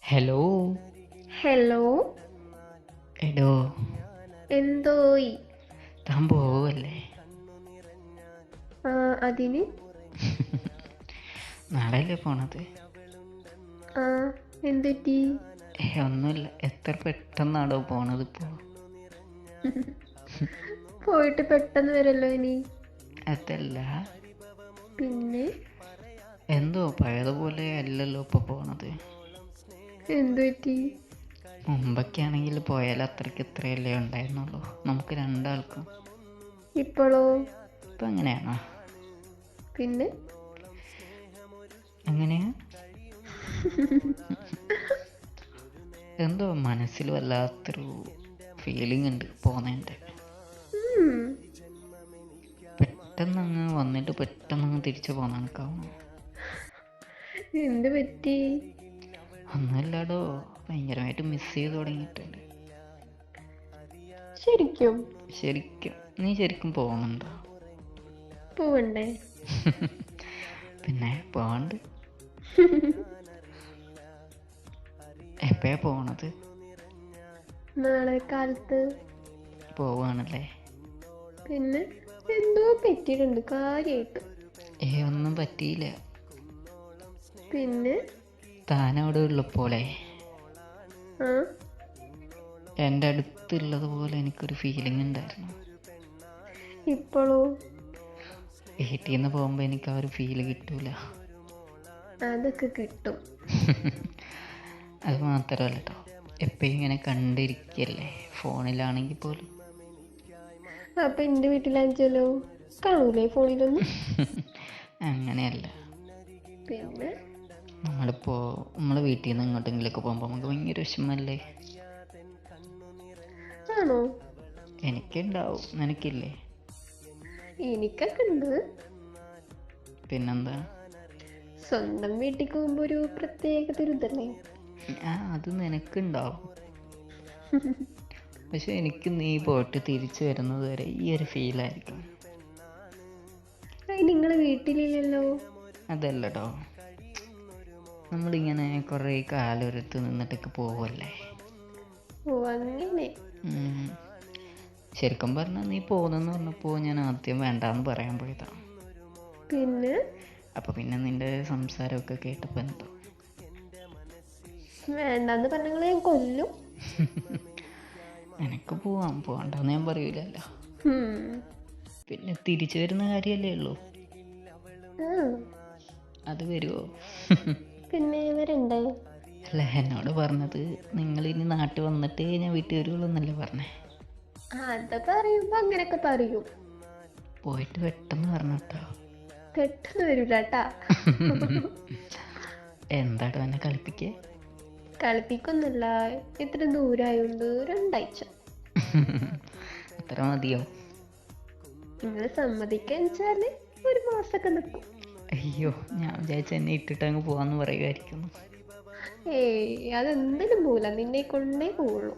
Hello. Hello. എടോ, എന്തോയി? താൻ പോവല്ലേ? ആ, അതിന് നാളെയല്ലേ പോണത്? ആ, എന്തുറ്റി? ഒന്നുമില്ല. എത്ര പെട്ടെന്നാടോ പോണത് ഇപ്പോൾ. പോയിട്ട് പെട്ടെന്ന് വരല്ലോ ഇനി. അതല്ല, പിന്നെ എന്തോ പഴയതുപോലെ അല്ലല്ലോ ഇപ്പോൾ പോണത്. എന്തുറ്റി? മുമ്പൊക്കെ ആണെങ്കിൽ പോയാൽ അത്രയ്ക്ക് ഇത്രയല്ലേ ഉണ്ടായിരുന്നുള്ളൂ നമുക്ക് രണ്ടാൾക്കും. ഇപ്പോഴോ? ഇപ്പം എങ്ങനെയാണോ? പിന്നെ എങ്ങനെയാ? എന്തോ മനസ്സിൽ വല്ലാത്തൊരു ഫീലിംഗ് ഉണ്ട് പോകുന്നതിൻ്റെ. ഉം, പെട്ടെന്ന് അങ്ങ് വന്നിട്ട് പെട്ടെന്ന് അങ്ങ് തിരിച്ചു പോകാൻ കണക്കാവുന്നു. എന്ത് പറ്റി? ഒന്നുമില്ലാടോ, ഭയങ്കരമായിട്ട് മിസ് ചെയ്ത് തുടങ്ങിയിട്ടുണ്ട്. ശരിക്കും ശരിക്കും. നീ ശരിക്കും പോകുന്നുണ്ടോ? പോവണ്ടേ? പിന്നെ പോകണ്ട്. എപ്പോഴാ പോണത്? നാളെ കാലത്ത്. പോവാണല്ലേ? പിന്നെ എന്തോ പറ്റിയിട്ടുണ്ട് കാര്യമായിട്ട്. ഒന്നും പറ്റിയില്ല. പിന്നെ താനവിടെ ഉള്ളപ്പോലെ ആ, എൻ്റെ അടുത്തുള്ളതുപോലെ എനിക്കൊരു ഫീലിംഗ് ഉണ്ടായിരുന്നു. ഇപ്പോഴോ? വീട്ടിൽ നിന്ന് പോകുമ്പോൾ എനിക്ക് ആ ഒരു ഫീല് കിട്ടൂല. അതൊക്കെ കിട്ടും. അത് മാത്രമല്ല കേട്ടോ, എപ്പോഴും ഇങ്ങനെ കണ്ടിരിക്കല്ലേ, ഫോണിലാണെങ്കിൽ പോലും. അപ്പൊ എന്റെ വീട്ടിലാണെച്ചാലോ കാണൂലേ ഫോണിലൊന്നും? അങ്ങനെയല്ല. പിന്നെ നമ്മളെ വീട്ടിൽ നിന്ന് എങ്ങോട്ടെങ്കിലൊക്കെ പോകുമ്പോൾ നമുക്ക് ഭയങ്കര വിഷമല്ലേ? ആണോ? എനിക്കുണ്ടാവും, നിനക്കില്ലേ? എനിക്കൊക്കെ ഉണ്ട്. പിന്നെന്താ? സ്വന്തം വീട്ടിൽ പോകുമ്പോ ഒരു പ്രത്യേക ദുരിതല്ലേ? അത് നിനക്കുണ്ടാവും. പക്ഷെ എനിക്ക് നീ പോയിട്ട് തിരിച്ചു വരുന്നത് വരെ ഈ ഒരു ഫീലായിരിക്കും. നിങ്ങള് വീട്ടിലില്ലല്ലോ. അതല്ലടോ, നമ്മളിങ്ങനെ കുറേ കാലം ഒരിടത്ത് നിന്നിട്ടൊക്കെ പോവല്ലേ. ഓ, അങ്ങനെ. ശരിക്കും പറഞ്ഞാൽ നീ പോകുന്നെന്ന് പറഞ്ഞപ്പോൾ ഞാൻ ആദ്യം വേണ്ടാന്ന് പറയാൻ പോയതാണ്. പിന്നെ അപ്പോൾ പിന്നെ നിൻ്റെ സംസാരമൊക്കെ കേട്ടപ്പോൾ എന്തോ. വേണ്ടാന്ന് പറഞ്ഞങ്ങളെ ഞാൻ കൊല്ലും. നിനക്ക് പോകണ്ടെന്ന് ഞാൻ പറയൂലല്ലോ. ഉം. പിന്നെ തിരിച്ചു വരുന്ന കാര്യമല്ലേ ഉള്ളൂ. ആ, അത് വരുമോ? പിന്നെ വരണ്ടേ? അല്ല, എന്നോട് പറഞ്ഞത് നിങ്ങളിനി നാട്ടിൽ വന്നിട്ട് ഞാൻ വീട്ടിൽ വരുള്ളൂ എന്നല്ലേ പറഞ്ഞേ. അത് പറയുമ്പോ അങ്ങനെയൊക്കെ പറയും. പോയിട്ട് പെട്ടെന്ന് പറഞ്ഞു കേട്ടോ. പെട്ടെന്ന് വരൂലട്ടാ. എന്താടോ എന്നെ കളിപ്പിക്കേ? കളിപ്പിക്കൊന്നുമില്ല. ഇത്ര ദൂരായോണ്ട് 2 ആഴ്ച. അത്ര മതിയോ? നിങ്ങൾ സമ്മതിക്കാന്ന് വെച്ചാല് 1 മാസമൊക്കെ നിൽക്കും. അയ്യോ, ഞാൻ വിചാരിച്ച എന്നെ ഇട്ടിട്ട് അങ്ങ് പോവാന്ന് പറയുമായിരിക്കുന്നു. അതെന്തിനും പോവില്ല, നിന്നെ കൊണ്ടേ പോവുള്ളൂ.